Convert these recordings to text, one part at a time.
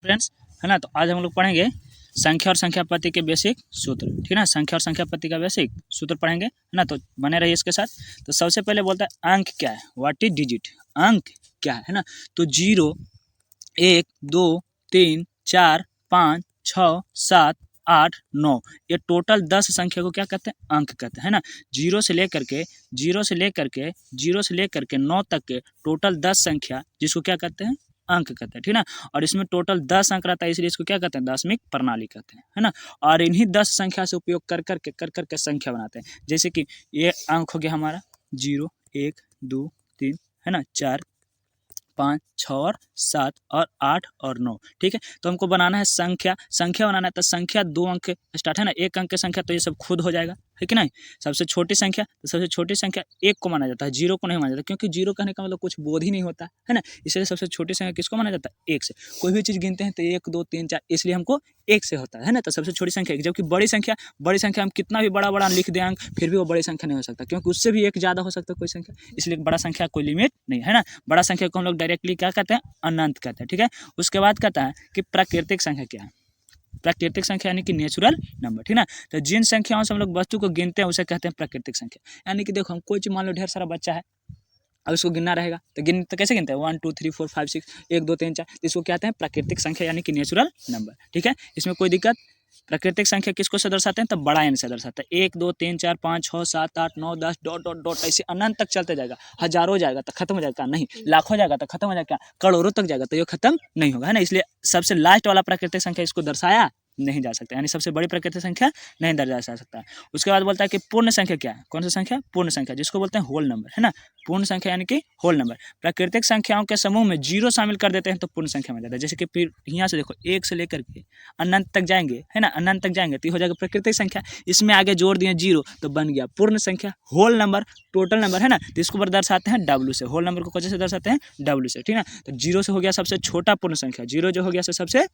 Friends, है ना। तो आज हम लोग पढ़ेंगे संख्या और संख्या पत्ति के बेसिक सूत्र। ठीक है ना, संख्या और संख्या पत्ति का बेसिक सूत्र पढ़ेंगे, है ना। तो बने रहिए इसके साथ। तो सबसे पहले बोलता है अंक क्या है, व्हाट इज डिजिट, अंक क्या है ना। तो 0, 1, 2, 3, 4, 5, 6, 7, 8, 9 ये टोटल 10 संख्या को क्या कहते हैं, अंक कहते हैं ना। जीरो से लेकर के 9 तक के टोटल 10 संख्या जिसको क्या कहते हैं, अंक कहते हैं। ठीक है ना। और इसमें टोटल 10 अंक रहता है, इसलिए इसको क्या कहते हैं, दशमिक प्रणाली कहते हैं, है ना। और इन्हीं 10 संख्या से उपयोग कर करके संख्या बनाते हैं। जैसे कि ये अंक हो गया हमारा 0, 1, 2, 3, है ना, 4, 5, 6 और 7 और 8 और 9। ठीक है। तो हमको बनाना है संख्या बनाना है। तो संख्या 2 अंक स्टार्ट है ना, 1 अंक की संख्या तो ये सब खुद हो जाएगा, है कि नहीं। सबसे छोटी संख्या, तो सबसे छोटी संख्या 1 को माना जाता है, 0 को नहीं माना जाता, क्योंकि 0 कहने का मतलब कुछ बोध ही नहीं होता है ना। इसलिए सबसे छोटी संख्या किसको माना जाता है, 1 से। कोई भी चीज़ गिनते हैं तो 1, 2, 3, 4, इसलिए हमको 1 से होता है ना। तो सबसे छोटी संख्या 1। जबकि बड़ी संख्या हम कितना भी बड़ा बड़ा लिख दें अंक, फिर भी वो बड़ी संख्या नहीं हो सकता, क्योंकि उससे भी एक ज़्यादा हो सकता है कोई संख्या, इसलिए बड़ा संख्या कोई लिमिट नहीं है ना। बड़ा संख्या को हम लोग डायरेक्टली क्या कहते हैं, अनंत कहते हैं। ठीक है। उसके बाद कहता है कि प्राकृतिक संख्या क्या है, प्राकृतिक संख्या यानी कि नेचुरल नंबर। ठीक है ना। तो जिन संख्याओं से हम लोग वस्तु को गिनते हैं उसे कहते हैं प्राकृतिक संख्या। यानी कि देखो, हम कोई चीज़ मान लो ढेर सारा बच्चा है, अब इसको गिनना रहेगा तो कैसे गिनते हैं, 1 2 3 4 5 6, 1 2 3 4, इसको कहते हैं प्राकृतिक संख्या यानी कि नेचुरल नंबर। ठीक है। इसमें कोई दिक्कत। प्राकृतिक संख्या किसको से दर्शाते हैं, तो बड़ा एन से दर्शाता है। 1 2 3 4 5 6 7 8 9 10 डॉट डॉट डॉट ऐसे अनंत तक चलते जाएगा। हजारों जाएगा तो खत्म हो जाएगा, नहीं। लाखों जाएगा तो खत्म हो जाएगा, करोड़ों तक जाएगा तो ये खत्म नहीं होगा, है ना। इसलिए सबसे लास्ट वाला प्राकृतिक संख्या इसको दर्शाया नहीं जा सकता, यानी सबसे बड़ी प्राकृतिक संख्या नहीं दर्शाया जा सकता। उसके बाद बोलता है कि पूर्ण संख्या क्या है, कौन सी संख्या, पूर्ण संख्या, जिसको बोलते हैं होल नंबर, है ना। पूर्ण संख्या यानी कि होल नंबर। प्राकृतिक संख्याओं के समूह में 0 शामिल कर देते हैं तो पूर्ण संख्या में जाता है। जैसे कि फिर यहाँ से देखो 1 से लेकर के अनंत तक जाएंगे, है ना, अनंत तक जाएंगे तो हो जाएगा प्राकृतिक संख्या। इसमें आगे जोड़ दिए 0 तो बन गया पूर्ण संख्या, होल नंबर, टोटल नंबर, है ना। तो इसको दर्शाते हैं W से, होल नंबर को कैसे दर्शाते हैं, W से। ठीक है ना। तो 0 से हो गया सबसे छोटा पूर्ण संख्या, 0 जो हो गया सबसे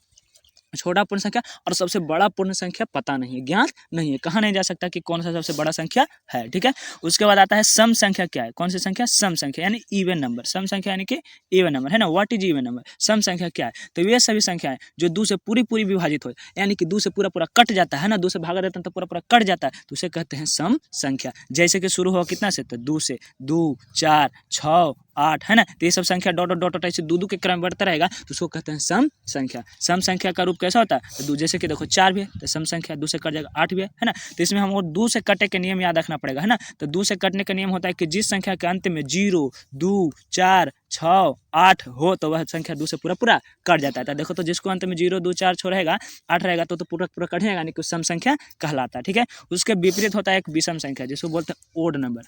छोटा पूर्ण संख्या, और सबसे बड़ा पूर्ण संख्या पता नहीं है, ज्ञात नहीं है, कहा नहीं जा सकता कि कौन सा सबसे बड़ा संख्या है। ठीक है। उसके बाद आता है सम संख्या क्या है, कौन सी संख्या, सम संख्या यानी इवन नंबर। सम संख्या यानी कि इवन नंबर, है ना। व्हाट इज इवन नंबर, सम संख्या क्या है, तो वे सभी संख्याएं जो 2 से पूरी विभाजित हो, यानी कि 2 से पूरा कट जाता है ना, 2 से भागा देता है तो पूरा कट जाता है, तो उसे कहते हैं सम संख्या। जैसे कि शुरू हुआ कितना से, तो 2 से, 2 4 6 8, है ना। तो ये सब संख्या डॉट डॉट डॉट ऐसे 2 के क्रम बढ़ता रहेगा तो उसको कहते हैं सम संख्या। सम संख्या का रूप कैसा होता है, तो जैसे कि देखो 4 भी है तो सम संख्या 2 से कट जाएगा, 8 भी है ना। तो इसमें हमको 2 से कटे के नियम याद रखना पड़ेगा, है ना। तो 2 से कटने का नियम होता है कि जिस संख्या के अंत में 0 2 4 6 8 हो तो वह संख्या 2 से पूरा कट जाता है। तो देखो, तो जिसको अंत में 0 2 4 6 रहेगा, 8 रहेगा तो पूरा कट जाएगा, यानी कि सम संख्या कहलाता है। ठीक है। उसके विपरीत होता है एक विषम संख्या, जिसको बोलते हैं ओड नंबर।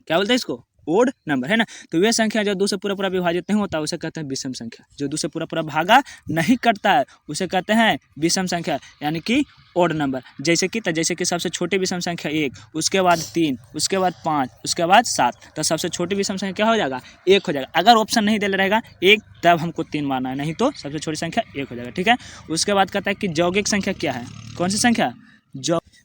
क्या बोलते हैं इसको, ओड नंबर, है ना। तो वे संख्या जो 2 से पूरा विभाजित नहीं होता उसे कहते हैं विषम संख्या। जो 2 से पूरा भागा नहीं कटता है उसे कहते हैं विषम संख्या यानी कि ओड नंबर। जैसे कि सबसे छोटी विषम संख्या 1, उसके बाद 3, उसके बाद 5, उसके बाद 7, तो सबसे छोटी विषम संख्या क्या हो जाएगा, 1 हो जाएगा। अगर ऑप्शन नहीं दे रहेगा 1 तब हमको 3 मारना है, नहीं तो सबसे छोटी संख्या 1 हो जाएगा। ठीक है। उसके बाद कहता है कि यौगिक संख्या क्या है, कौन सी संख्या,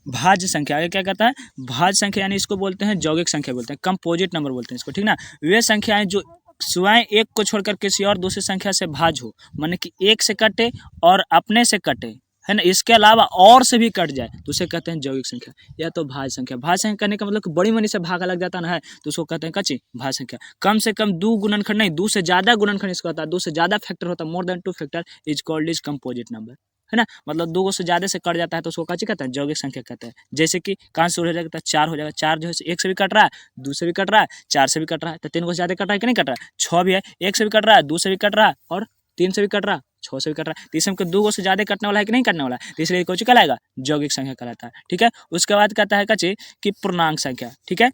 भाज्य संख्या। आगे क्या कहता है, भाज्य संख्या यानी इसको बोलते हैं यौगिक संख्या बोलते हैं, कंपोजिट नंबर बोलते हैं इसको। ठीक ना। वे संख्याएं जो स्वयं 1 को छोड़कर किसी और दूसरी संख्या से भाज्य हो, माने कि 1 से कटे और अपने से कटे, है ना, इसके अलावा और से भी कट जाए तो उसे कहते हैं यौगिक संख्या या तो भाज्य संख्या। भाज्य संख्या करने का मतलब कि बड़ी मनी से भागा लग जाता ना है तो उसको कहते हैं कच्ची भाज्य संख्या। कम से कम 2 गुणनखंड नहीं, 2 से ज़्यादा गुणनखंड इसको होता है, 2 से ज़्यादा फैक्टर होता है, more than 2 factor is called is composite number, है ना। मतलब 2 से ज़्यादा से कट जाता है तो उसको क्या कहते हैं, यौगिक संख्या कहते हैं। जैसे कि कहाँ से हो जाएगा, तो 4 हो जाएगा, 4 जो है 1 से भी कट रहा है, 2 से भी कट रहा है, 4 से भी कट रहा है, तो 3 को ज़्यादा कट रहा है कि नहीं कट रहा है। 6 भी है, 1 से भी कट रहा है, 2 से भी कट रहा है और 3 से भी कट रहा है, 6 से भी कट रहा है। तो इसमें 2 से ज़्यादा कटने वाला है कि नहीं कटने वाला है, तो इसलिए कौन सी कहलाएगा, यौगिक संख्या कहलाता है। ठीक है। उसके बाद कहता है कच्ची कि पूर्णांक संख्या। ठीक है।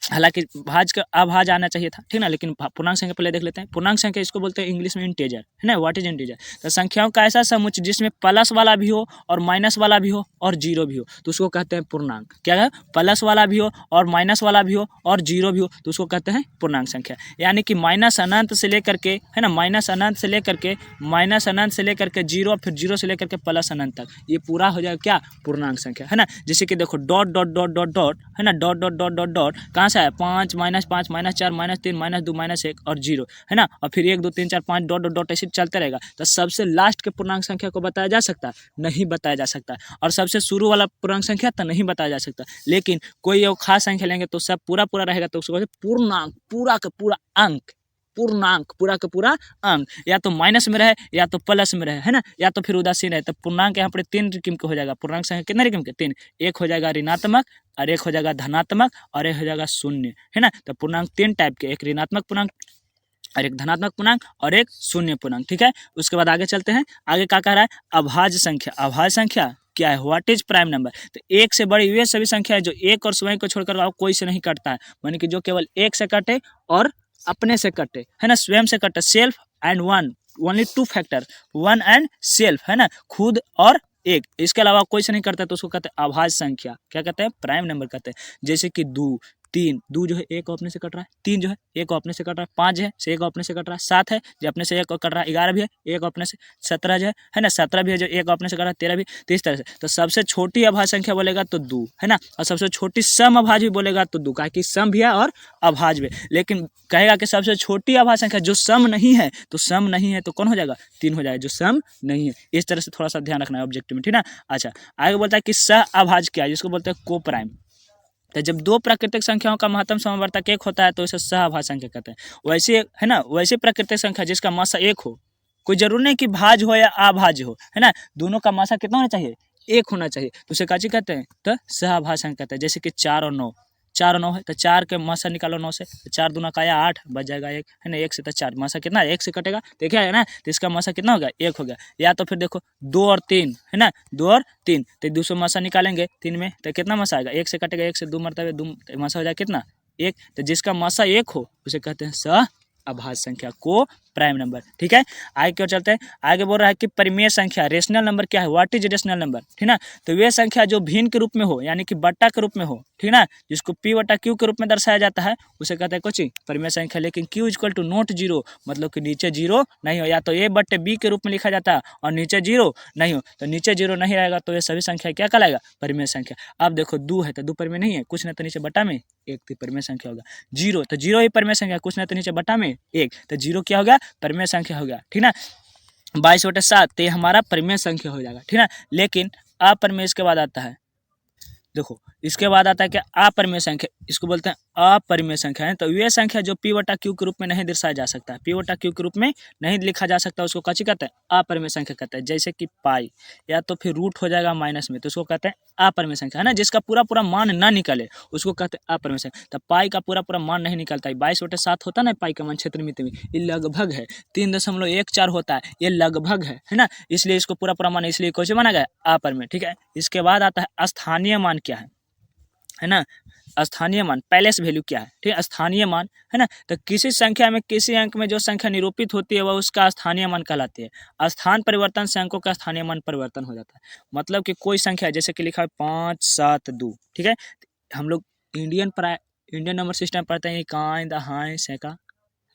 हालांकि भाज्य का अभाज्य आना चाहिए था, ठीक ना, लेकिन पूर्णांक संख्या पहले देख लेते हैं। पूर्णांक संख्या इसको बोलते हैं इंग्लिश में इंटीजर, है ना। व्हाट इज इंटीजर, तो संख्याओं का ऐसा समुच्चय जिसमें प्लस वाला भी हो और माइनस वाला भी हो और 0 भी हो तो उसको कहते हैं पूर्णांक। क्या है, प्लस वाला भी हो और माइनस वाला भी हो और 0 भी हो तो उसको कहते हैं पूर्णांक संख्या। यानी कि माइनस अनंत से लेकर के, है ना, माइनस अनंत से लेकर के 0, फिर 0 से लेकर के प्लस अनंत तक, ये पूरा हो जाएगा क्या, पूर्णांक संख्या, है ना। जैसे कि देखो dot dot dot dot dot, है ना, dot dot dot dot dot, कहाँ कैसा है 5 -5 -4 -3 -2 -1 और 0 है ना, और फिर 1 2 3 4 5 डॉट डॉट डॉट ऐसे चलते रहेगा। तो सबसे लास्ट के पूर्णांक संख्या को बताया जा सकता है? नहीं बताया जा सकता। और सबसे शुरू वाला पूर्णांक संख्या तो नहीं बताया जा सकता। लेकिन कोई वो खास संख्या लेंगे तो सब पूरा पूरा रहेगा तो उसको पूर्णांक, पूरा का पूरा अंक, पूर्णांक, पूरा का पूरा अंक, या तो माइनस में रहे या तो प्लस में रहे, है ना, या तो फिर उदासीन रहे। तो पूर्णांक यहाँ पर 3 रकम का हो जाएगा। पूर्णांक संख्या कितने रकम के? 3। एक हो जाएगा ऋणात्मक और एक हो जाएगा धनात्मक और एक हो जाएगा शून्य, है ना। तो पूर्णांक 3 टाइप के, एक ऋणात्मक पूर्णांक और एक धनात्मक पूर्णांक और एक शून्य पूर्णांक, ठीक है। उसके बाद आगे चलते हैं। आगे क्या कह रहा है? अभाज्य संख्या। अभाज्य संख्या क्या है? What is prime number? तो एक से बड़ी वे सभी संख्या है जो एक और स्वयं को छोड़कर कोई से नहीं कटता है, माने कि जो केवल एक से कटे और अपने से कटे, है ना, स्वयं से कटे। Self and one, only 2 factor, one and self, है ना, खुद और एक, इसके अलावा कोई से नहीं करता तो उसको कहते हैं अभाज्य संख्या। क्या कहते हैं? प्राइम नंबर कहते हैं। जैसे कि 2, 3, 2 जो है एक अपने से कट रहा है, 3 जो है एक अपने से कट रहा है, 5 है से एक अपने से कट रहा है, 7 है जो अपने से एक कट रहा है, 11 भी है एक अपने से, 17 जो है ना, 17 भी है जो एक अपने से कट रहा है, 13 भी, तो इस तरह से। तो सबसे छोटी अभाज्य संख्या बोलेगा तो 2, है ना, और सबसे छोटी सम अभाज्य भी बोलेगा तो 2, क्या कि सम भी है और अभाज्य भी। लेकिन कहेगा कि सबसे छोटी अभाज्य संख्या जो सम नहीं है, तो सम नहीं है तो कौन हो जाएगा? 3 हो जाएगा, जो सम नहीं है। इस तरह से थोड़ा सा ध्यान रखना है ऑब्जेक्टिव में, ठीक ना। अच्छा, आगे बोलता है कि सह अभाज्य क्या है, जिसको बोलते हैं को प्राइम। तो जब दो प्राकृतिक संख्याओं का महत्तम समवर्तक एक होता है तो इसे सहअभाज्य संख्या कहते हैं। वैसे, है ना, वैसे प्राकृतिक संख्या जिसका मासा एक हो, कोई जरूर नहीं कि भाज्य हो या अभाज्य हो, है ना, दोनों का मासा कितना होना चाहिए? एक होना चाहिए, तो उसे काची कहते हैं? तो सहअभाज्य संख्या कहते हैं। जैसे कि 4 और 9, 4 और 9 है तो 4 के मासा निकालो 9 से, तो 4 दूना का आया 8, बच जाएगा 1, है ना, 1 से तो 4 मासा कितना? 1 से कटेगा, देखिए है ना, तो इसका मासा कितना हो गया? 1 हो गया। या तो फिर देखो 2 और 3, है ना, 2 और 3, तो 200 मासा निकालेंगे 3 में तो कितना मासा आएगा? 1 से कटेगा, 1 से 2 मरतबे 2 मासा हो जाएगा कितना? 1। तो जिसका मासा 1 हो उसे कहते हैं सहअभाज्य संख्या, को प्राइम नंबर, ठीक है। आगे क्यों चलते हैं? आगे बोल रहा है कि परिमेय संख्या, रेशनल नंबर क्या है? व्हाट इज रेशनल नंबर, ठीक ना। तो वे संख्या जो भिन्न के रूप में हो, यानी कि बट्टा के रूप में हो, ठीक ना, जिसको p बटा q के रूप में दर्शाया जाता है उसे कहते हैं कोची? परिमेय संख्या। लेकिन q इक्वल टू नॉट 0, मतलब कि नीचे 0 नहीं हो, या तो a बट्टे b के रूप में लिखा जाता है और नीचे 0 नहीं हो, तो नीचे 0 नहीं रहेगा तो ये सभी संख्या क्या कहलाएगा? परिमेय संख्या। अब देखो 2 है तो 2 परिमेय नहीं है, कुछ नहीं तो नीचे बटा में 1, तो परिमेय संख्या होगा। 0 तो 0 ही परिमेय संख्या, कुछ नहीं तो नीचे बटा में 1, तो 0 क्या हो गया? परिमेय संख्या हो गया, ठीक ना। 22/7 तो ये हमारा परिमेय संख्या हो जाएगा, ठीक ना। लेकिन अपरिमेय इसके बाद आता है, देखो इसके बाद आता है क्या? अपरिमेय संख्या, इसको बोलते हैं अपरिमेय संख्या है। तो वे संख्या जो p बटा q के रूप में नहीं दर्शाया जा सकता है, p बटा q के रूप में नहीं लिखा जा सकता, उसको कची कहते हैं? अपरिमेय संख्या कहते हैं। जैसे कि पाई, या तो फिर रूट हो जाएगा माइनस में, तो उसको कहते हैं अपरिमेय संख्या, है ना, जिसका पूरा पूरा मान ना निकले उसको कहते हैं अपरिमेय संख्या। तो पाई का पूरा पूरा मान नहीं निकलता है। 22/7 होता है ना पाई का मान क्षेत्रमिति में, ये लगभग है। 3.14 होता है, ये लगभग है ना, इसलिए इसको पूरा पूरा मान, इसलिए कैसे माना गया? अपरिमेय, ठीक है। इसके बाद आता है स्थानीय मान क्या है ना। स्थानीय मान, पैलेस वैल्यू क्या है? ठीक है, स्थानीय मान, है ना। तो किसी संख्या में किसी अंक में जो संख्या निरूपित होती है वह उसका स्थानीय मान कहलाती है। स्थान परिवर्तन से अंकों का स्थानीय मान परिवर्तन हो जाता है। मतलब कि कोई संख्या जैसे कि लिखा है 5 7 2, ठीक है, हम लोग इंडियन नंबर सिस्टम पढ़ते हैं, इकाई, दहाई, सैकड़ा,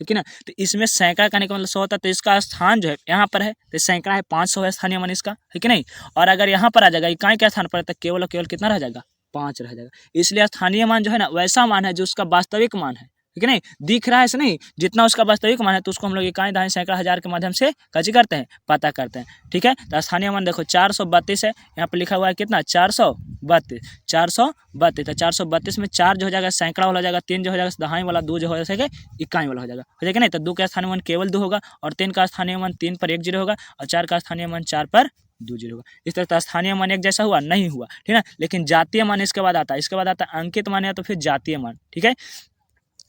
ठीक है ना। तो इसमें सैकड़ा कहने का मतलब 100 होता है, तो इसका स्थान जो है यहाँ पर है, तो सैकड़ा है, 500 है स्थानीय मान इसका, है कि नहीं। और अगर यहाँ पर आ जाएगा इकाई के स्थान पर, तो केवल केवल कितना रह जाएगा? 5 रह जाएगा। इसलिए स्थानीय मान जो है ना वैसा मान है जो उसका वास्तविक मान है, ठीक है नहीं, दिख रहा है ऐसे नहीं, जितना उसका वास्तविक मान है तो उसको हम लोग इकाई, दहाई, सैकड़ा, हजार के माध्यम से कैसे करते हैं? पता करते हैं, ठीक है। तो स्थानीय मान देखो 432 है, यहाँ पर लिखा हुआ है कितना? 432, 432। तो 432 में 4 जो हो जाएगा सैकड़ा वाला हो जाएगा, 3 जो हो जाएगा दहाई वाला, 2 जो हो जाएगा इकाई वाला हो जाएगा नहीं। तो 2 का स्थानीय मान केवल 2 होगा, और 3 का स्थानीय मान 3 पर 1 0 होगा, और 4 का स्थानीय मान 4 पर 2 0 होगा। इस तरह का स्थानीय मान एक जैसा हुआ नहीं हुआ, ठीक है। लेकिन जातीय मान इसके बाद आता है, इसके बाद आता है अंकित मान या तो फिर जातीय मान, ठीक है।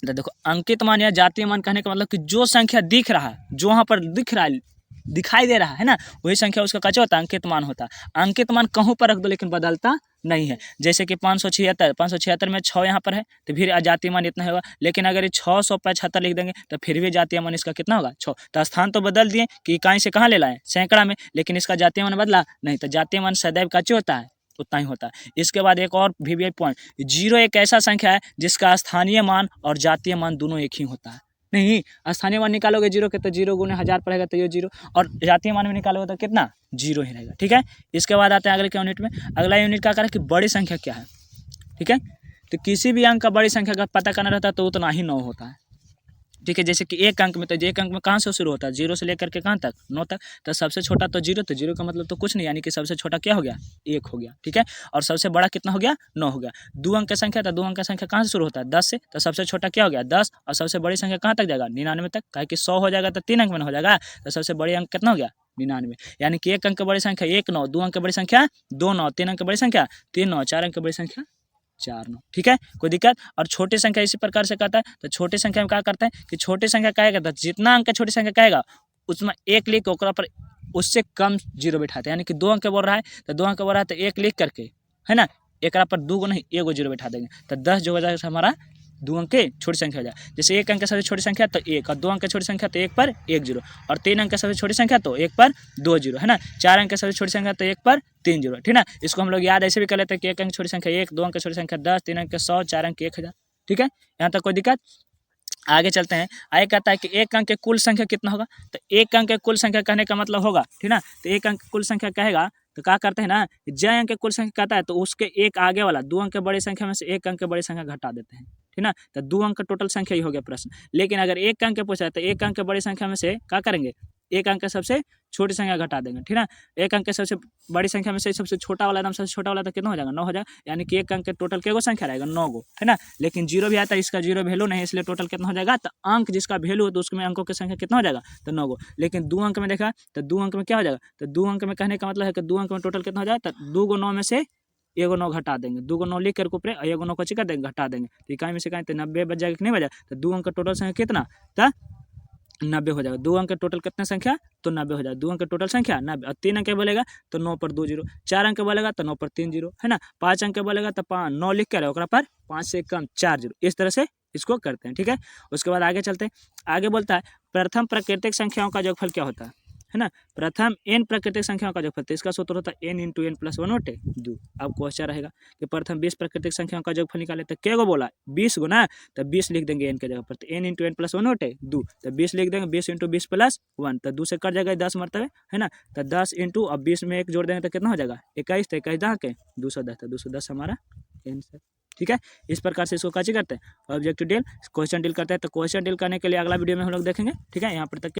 तो देखो अंकित मान या जातीय मान कहने का मतलब कि जो संख्या दिख रहा है, जो वहाँ पर दिख रहा है, दिखाई दे रहा है ना, वही संख्या उसका क्या होता है? अंकित मान होता है। अंकित मान कहीं पर रख दो लेकिन बदलता नहीं है। जैसे कि 576 में 6 यहाँ पर है तो फिर जातीय मान इतना होगा। लेकिन अगर ये 675 लिख देंगे तो फिर भी जातीय मान इसका कितना होगा? 6। तो स्थान तो बदल दिए कि इकाई से कहाँ ले लाए? सैकड़ा में, लेकिन इसका जातीय मान बदला नहीं। तो जातीय मान सदैव का होता है, उतना ही होता है। इसके बाद एक और वीवीआई पॉइंट, 0 एक ऐसा संख्या है जिसका स्थानीय मान और जातीय मान दोनों एक ही होता है। नहीं, स्थानीय मान निकालोगे 0 के तो 0 गुने 1000 पड़ेगा तो ये 0, और जातीय मान में निकालोगे तो कितना? 0 ही रहेगा, ठीक है। इसके बाद आते हैं अगले के यूनिट में। अगला यूनिट क्या करें कि बड़ी संख्या क्या है, ठीक है। तो किसी भी अंक का बड़ी संख्या का पता करना रहता है तो उतना ही 9 होता है, ठीक है। जैसे कि एक अंक में, तो एक अंक में कहाँ से शुरू होता है, 0 से लेकर के कहाँ तक, 9 तक। तो सबसे छोटा तो 0, तो 0 का मतलब तो कुछ नहीं, यानी कि सबसे छोटा क्या हो गया, 1 हो गया, ठीक है। और सबसे बड़ा कितना हो गया, 9 हो गया। 2 अंक की संख्या, तो 2 अंक की संख्या कहाँ से शुरू होता है, 10 से। तो सबसे छोटा क्या हो गया, 10, और सबसे बड़ी संख्या कहाँ तक जाएगा, 99 तक। कहे कि 100 हो जाएगा तो 3 अंक में हो जाएगा, तो सबसे बड़ी अंक कितना हो गया, 99। यानी कि एक अंक की बड़ी संख्या 1 9, 2 अंक की बड़ी संख्या 2 9, 3 अंक की बड़ी संख्या 3 9, 4 अंक की बड़ी संख्या 4 9, ठीक है, कोई दिक्कत। और छोटी संख्या इसी प्रकार से कहता है। तो छोटी संख्या में क्या करता है कि छोटी संख्या कहेगा, तो जितना अंक छोटी संख्या कहेगा उसमें 1 लिख के ओकरा पर उससे कम 0 बिठाते हैं। यानी कि 2 अंक बोल रहा है तो 2 अंक बोल रहा है तो 1 लिख करके, है ना, एकरा पर 2 नहीं 1 0 बिठा देंगे, तो 10 जो हो जाएगा हमारा 2 अंक की छोटी संख्या हो जाए। जैसे 1 अंक सबसे छोटी संख्या तो 1, और 2 अंक की छोटी संख्या तो 1 पर 1 0, और 3 अंक सबसे छोटी संख्या तो 1 पर 2 0, है ना। 4 अंक सबसे छोटी संख्या तो 1 पर 3 0, ठीक है। इसको हम लोग याद ऐसे भी कर लेते हैं कि 1 अंक छोटी संख्या 1, 2 अंक छोटी संख्या 10, 3 अंक 100, 4 अंक 1000, ठीक है। यहाँ तक कोई दिक्कत। आगे चलते हैं। आगे कहता है कि एक अंक के कुल संख्या कितना होगा। तो एक अंक के कुल संख्या कहने का मतलब होगा, ठीक ना। तो एक अंक कुल संख्या कहेगा तो क्या करते हैं ना, जय अंक के कुल संख्या कहता है तो उसके एक आगे वाला 2 अंक के बड़ी संख्या में से 1 अंक के बड़ी संख्या घटा देते हैं, ठीक ना। तो 2 अंक का टोटल संख्या ही हो गया प्रश्न। लेकिन अगर 1 अंक पूछा है तो 1 अंक के बड़ी संख्या में से क्या करेंगे, 1 अंक सबसे छोटी संख्या घटा देंगे, ठीक ना। 1 अंक सबसे बड़ी संख्या में से सबसे छोटा वाला एकदम सबसे छोटा वाला तो कितना हो जाएगा, 9 हो जाएगा। यानी कि 1 अंक के टोटल के गो संख्या रहेगा, 9 गो, है ना। लेकिन 0 भी आता है, इसका 0 वैल्यू नहीं, इसलिए टोटल कितना हो जाएगा, तो अंक जिसका वैल्यू हो तो उसमें अंकों की संख्या कितना हो जाएगा, तो 9 गो। लेकिन 2 अंक में देखा तो 2 अंक में क्या हो जाएगा, तो 2 अंक में कहने का मतलब है कि 2 अंक में टोटल कितना हो जाएगा, तो 2 गो 9 में से 1 9 घटा देंगे, 2 9 लिख कर ऊपर 1 9 को कर देंगे, घटा देंगे। तो इकाई में से इकाई तो 90 बच जाएगा कि नहीं बचा। तो 2 अंक का टोटल संख्या कितना था, 90 हो जाएगा। 2 अंक का टोटल कितना संख्या, तो 90 हो जाएगा। 2 अंक का टोटल संख्या 90, और 3 अंक बोलेगा तो 9 पर 2 0, 4 अंक बोलेगा तो 9 पर 3 0, है ना। 5 अंक बोलेगा तो 9 लिख कर ओकरा पर 5 से कम 4 0, इस तरह से इसको करते हैं, ठीक है। उसके बाद आगे चलते हैं। आगे बोलता है प्रथम प्राकृतिक संख्याओं का योगफल क्या होता है ना। प्रथम n प्राकृतिक संख्याओं का योगफल, तो इसका सूत्र होता है n × n + 1/2। अब क्वेश्चन रहेगा कि प्रथम 20 प्राकृतिक संख्याओं का योगफल निकाले, तो क्या गो बोला, 20 गो ना। तो 20 लिख देंगे n के जगह पर, तो n × n + 1/2, तो 20 लिख देंगे, 20 × 20 + 1, तो 2 से कट जाएगा 10 मरतबे, है ना। तो 10 इंटू, अब 20 में 1 जोड़ देंगे तो कितना हो जाएगा, 21, तो 21 दहाँ के 210, तो 210 हमारा आंसर, ठीक है। इस प्रकार से इसको कैसे करते हैं, ऑब्जेक्टिव डील, क्वेश्चन डील करते हैं। तो क्वेश्चन डील करने के लिए अगला वीडियो में हम लोग देखेंगे, ठीक है। यहाँ पर तक